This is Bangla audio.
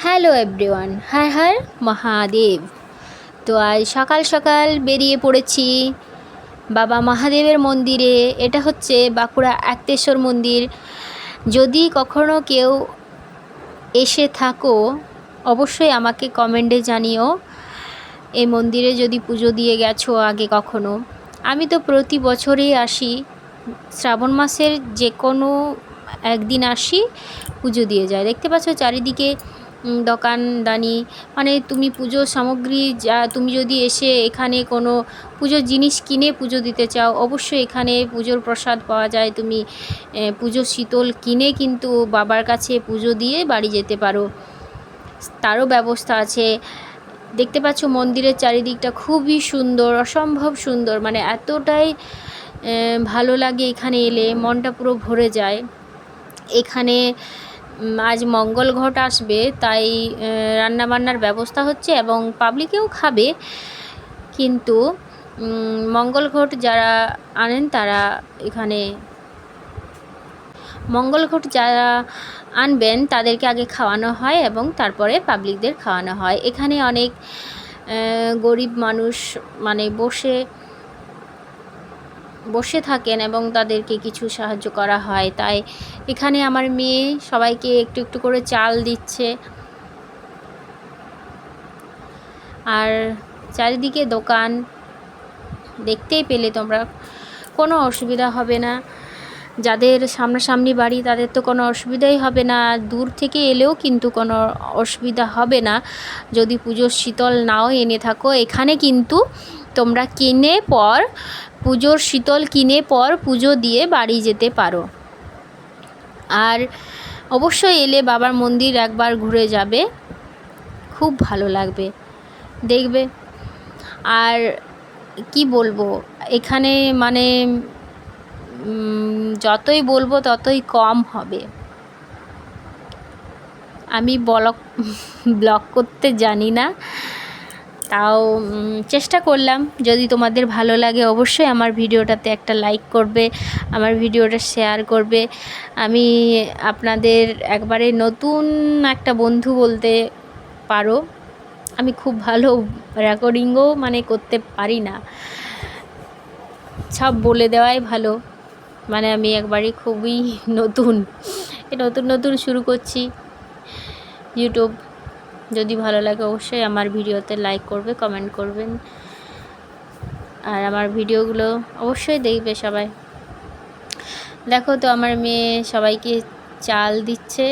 Hello everyone, Har Har Mahadev. তো আজ সকাল সকাল বেরিয়ে পড়েছি বাবা মহাদেবের মন্দিরে। এটা হচ্ছে বাঁকুড়া একতেশ্বর মন্দির। যদি কখনো কেউ এসে থাকো অবশ্যই আমাকে কমেন্টে জানিও এই মন্দিরে যদি পুজো দিয়ে গেছো আগে কখনো। আমি তো প্রতি বছরই আসি, শ্রাবণ মাসের যে কোনো একদিন আসি, পুজো দিয়ে যায়। দেখতে পাচ্ছ চারিদিকে দোকানদানি, মানে তুমি পুজোর সামগ্রী যা তুমি যদি এসে এখানে কোনো পুজোর জিনিস কিনে পুজো দিতে চাও, অবশ্যই এখানে পুজোর প্রসাদ পাওয়া যায়। তুমি পুজোর শীতল কিনে কিন্তু বাবার কাছে পুজো দিয়ে বাড়ি যেতে পারো, তারও ব্যবস্থা আছে। দেখতে পাচ্ছ মন্দিরের চারিদিকটা খুবই সুন্দর, অসম্ভব সুন্দর, মানে এতটাই ভালো লাগে এখানে এলে, মনটা পুরো ভরে যায়। এখানে আজ মঙ্গল ঘট আসবে, তাই রান্নাবান্নার ব্যবস্থা হচ্ছে এবং পাবলিকেও খাবে, কিন্তু মঙ্গল ঘট যারা আনেন তারা এখানে মঙ্গল ঘট যারা আনবেন তাদেরকে আগে খাওয়ানো হয় এবং তারপরে পাবলিকদের খাওয়ানো হয়। এখানে অনেক গরিব মানুষ মানে বসে থাকেন এবং তাদেরকে কিছু সাহায্য করা হয়। তাই এখানে আমার মেয়ে সবাইকে একটু একটু করে চাল দিচ্ছে। আর চারিদিকে দোকান দেখতেই পেলে তোমরা, কোনো অসুবিধা হবে না। যাদের সামনাসামনি বাড়ি তাদের তো কোনো অসুবিধাই হবে না, দূর থেকে এলেও কিন্তু কোনো অসুবিধা হবে না। যদি পুজোর শীতল নাও এনে থাকো, এখানে কিন্তু তোমরা পুজোর শীতল কিনে পর পুজো দিয়ে বাড়ি যেতে পারো। আর অবশ্যই এলে বাবার মন্দির একবার ঘুরে যাবে, খুব ভালো লাগবে দেখবে। আর কি বলবো, এখানে মানে যতই বলবো ততই কম হবে। আমি ব্লগ করতে জানি না, তাও চেষ্টা করলাম। যদি তোমাদের ভালো লাগে অবশ্যই আমার ভিডিওটাতে একটা লাইক করবে, আমার ভিডিওটা শেয়ার করবে। আমি আপনাদের একবারে নতুন একটা বন্ধু বলতে পারো। আমি খুব ভালো রেকর্ডিংও মানে করতে পারি না, সব বলে দেওয়াই ভালো। মানে আমি একবারই খুবই নতুন নতুন শুরু করছি ইউটিউব। যদি ভালো লাগে অবশ্যই আমার ভিডিওতে লাইক করবে, কমেন্ট করবেন, আর আমার ভিডিওগুলো অবশ্যই দেখবে সবাই। দেখো তো আমার মেয়ে সবাইকে চাল দিচ্ছে।